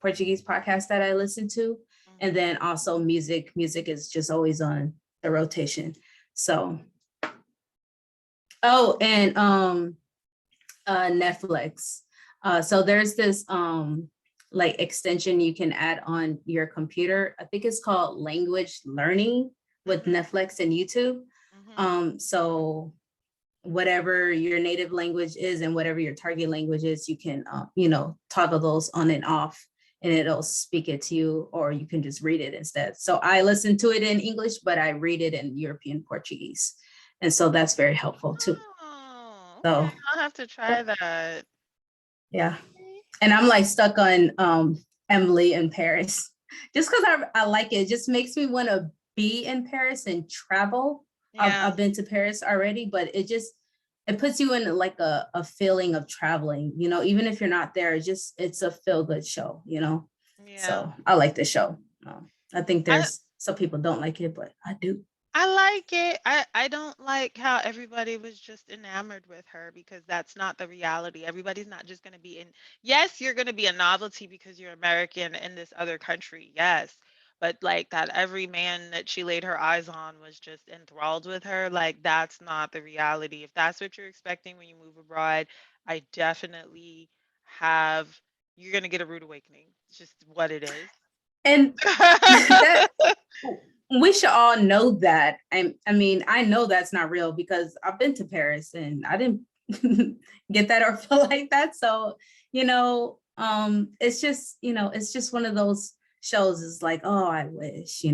Portuguese podcasts that I listen to, and then also music. Music is just always on the rotation. So, oh, and Netflix. So there's this like extension you can add on your computer. I think it's called language learning with Netflix and YouTube. So whatever your native language is and whatever your target language is, you can toggle those on and off, and it'll speak it to you, or you can just read it instead. So I listen to it in English, but I read it in European Portuguese, and so that's very helpful too. Oh, So okay. I'll have to try that. yeah, and I'm like stuck on Emily in Paris just because I like it. It just makes me want to be in Paris and travel. Yeah. I've been to Paris already, but it puts you in like a feeling of traveling, even if you're not there. It's a feel good show, Yeah. so I like the show. I think I there's some people don't like it, but I do. I like it. I don't like how everybody was just enamored with her, because that's not the reality. Everybody's not just going to be in. Yes, you're going to be a novelty because you're American in this other country. Yes. But like that every man that she laid her eyes on was just enthralled with her. Like that's not the reality. If that's what you're expecting when you move abroad, I definitely have you're going to get a rude awakening. It's just what it is. And that we should all know that. I mean, I know that's not real because I've been to Paris and I didn't get that or feel like that. So, it's just one of those shows. Is like, oh, I wish,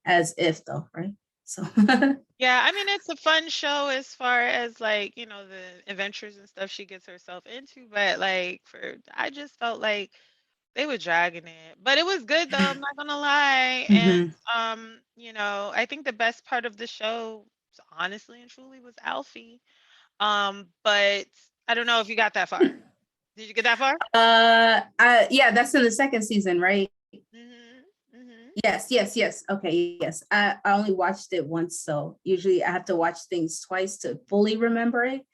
as if though, right? So Yeah, I mean, it's a fun show as far as like, the adventures and stuff she gets herself into, but like I just felt like they were dragging it. But it was good though, I'm not gonna lie. And Mhm. I think the best part of the show, honestly and truly, was Alfie. But I don't know if you got that far. Did you get that far? Yeah, that's in the second season, right? Mhm. Mhm. Yes. Okay, yes. I only watched it once, so usually I have to watch things twice to fully remember it.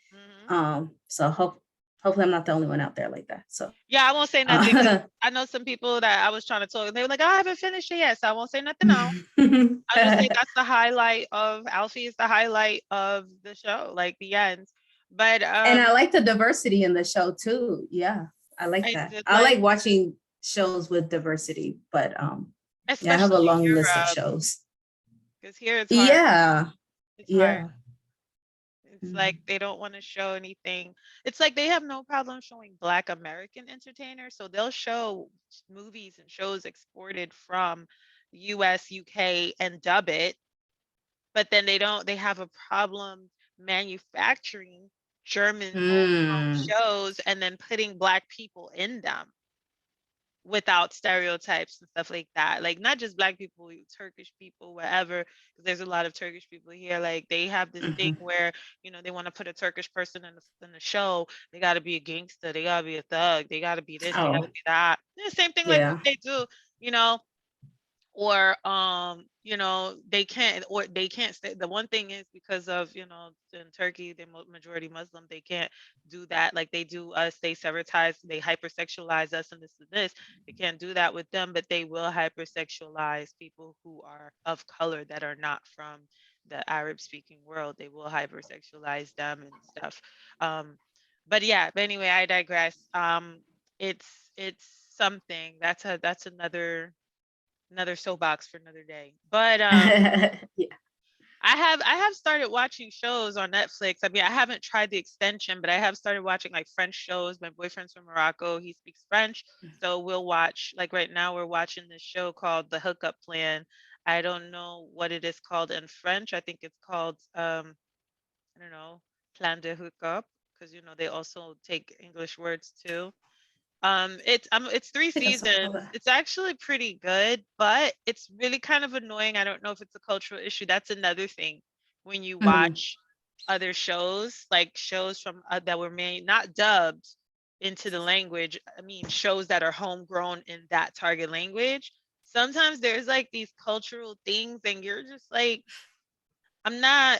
Mhm. So hopefully I'm not the only one out there like that. So Yeah, I won't say nothing because I know some people that I was trying to talk, and they were like, "Oh, I haven't finished it yet," so I won't say nothing now. I'll just say and that's the highlight of Alfie is the highlight of the show, like the end. But I like the diversity in the show too. Yeah, I like I that. did I like, like watching shows with diversity, but yeah, I have a especially long list of Europe, shows. because here it's hard. Yeah, It's hard. yeah. It's like they don't want to show anything. It's like they have no problem showing Black American entertainers, so they'll show movies and shows exported from US, UK, and dub it, but then they have a problem manufacturing German homegrown Mm. shows and then putting Black people in them without stereotypes and stuff like that. Like not just Black people, Turkish people, whatever. Because there's a lot of Turkish people here. Like they have this thing Hmm. where they want to put a Turkish person in the show. They got to be a gangster. They got to be a thug. They got to be this. They got to Oh, be that. The same thing like what yeah. they do. You know, or they can't stay. The one thing is because of in Turkey they're majority Muslim, they can't do that like they do us. They stereotype, they hypersexualize us, and this. They can't do that with them, but they will hypersexualize people who are of color that are not from the Arab speaking world. They will hypersexualize them and stuff. But yeah, but anyway, I digress. It's something that's another soapbox for another day. But Yeah. I have started watching shows on Netflix. I mean, I haven't tried the extension, but I have started watching like French shows. My boyfriend's from Morocco. He speaks French. So we'll watch, like right now we're watching this show called The Hookup Plan. I don't know what it is called in French. I think it's called I don't know, Plan de Hookup, because they also take English words too. It's I three think I saw seasons. that. It's actually pretty good, but it's really kind of annoying. I don't know if it's a cultural issue. That's another thing when you Mhm. watch other shows, like shows from that were made not dubbed into the language. I mean, shows that are homegrown in that target language. Sometimes there's like these cultural things, and you're just like, I'm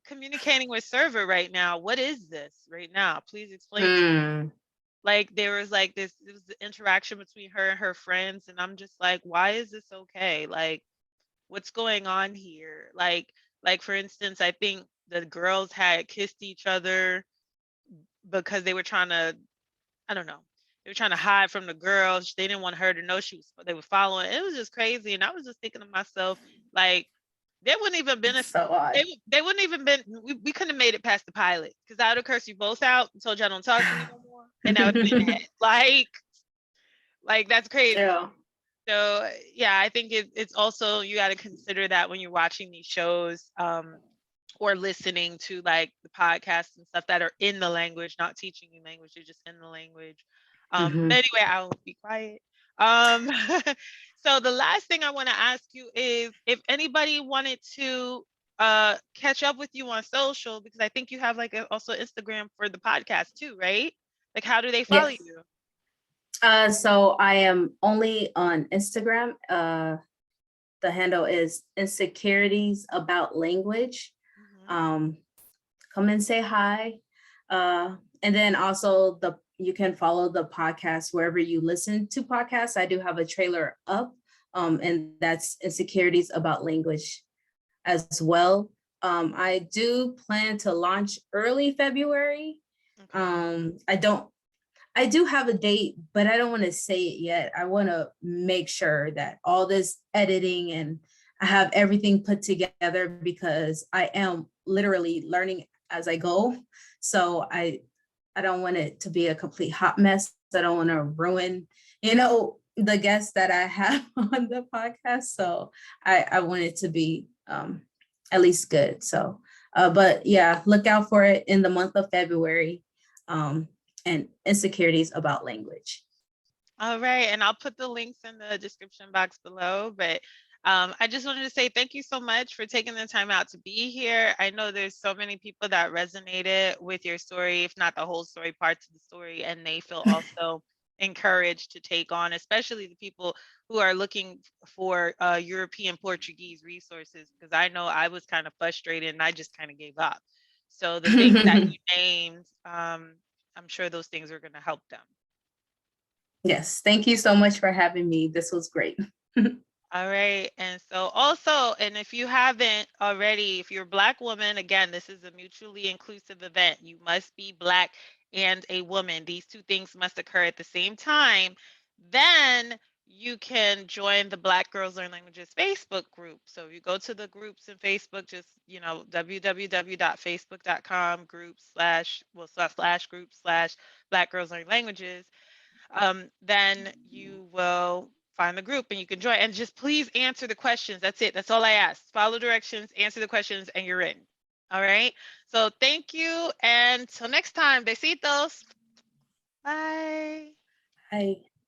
communicating with server right now. What is this right now? Please explain to me. Like there was like this, it was the interaction between her and her friends, and I'm just like, why is this okay? Like, what's going on here? Like for instance, I think the girls had kissed each other because they were trying to, I don't know, they were trying to hide from the girls. They didn't want her to know she was, they were following. It was just crazy. And I was just thinking to myself, like, there wouldn't even been a, So odd. they wouldn't even been, we couldn't have made it past the pilot because I would have cursed you both out and told y'all don't talk to me no more. And that would have been it. Like that's crazy. Yeah. So yeah, I think it's also, you got to consider that when you're watching these shows, or listening to like the podcasts and stuff that are in the language, not teaching you language, they're just in the language. But anyway, I will be quiet. Um, so the last thing I want to ask you is if anybody wanted to catch up with you on social, because I think you have like also Instagram for the podcast too, right? Like how do they follow Yes. you? So I am only on Instagram. The handle is Insecurities About Language. Mhm. Come and say hi. And then also you can follow the podcast wherever you listen to podcasts. I do have a trailer up, and that's Insecurities About Language as well. I do plan to launch early February. Okay. I do have a date, but I don't want to say it yet. I want to make sure that all this editing and I have everything put together because I am literally learning as I go. So I don't want it to be a complete hot mess. I don't want to ruin, the guests that I have on the podcast. So I want it to be at least good. So, but yeah, look out for it in the month of February. And Insecurities About Language. All right, and I'll put the links in the description box below. But I just wanted to say thank you so much for taking the time out to be here. I know there's so many people that resonated with your story, if not the whole story, parts of the story, and they feel also encouraged to take on, especially the people who are looking for European Portuguese resources, because I know I was kind of frustrated and I just kind of gave up. So the things that you named, I'm sure those things are going to help them. Yes, thank you so much for having me. This was great. All right. And so also, and if you haven't already, if you're a Black woman, again, this is a mutually inclusive event. You must be Black and a woman. These two things must occur at the same time. Then you can join the Black Girls Learn Languages Facebook group. So if you go to the groups in Facebook, just, www.facebook.com group/group/ Black Girls Learn Languages, then you will find the group and you can join. And just please answer the questions. That's it. That's all I ask. Follow directions, answer the questions, and you're in. All right. So thank you. And till next time, besitos. Bye. Hi.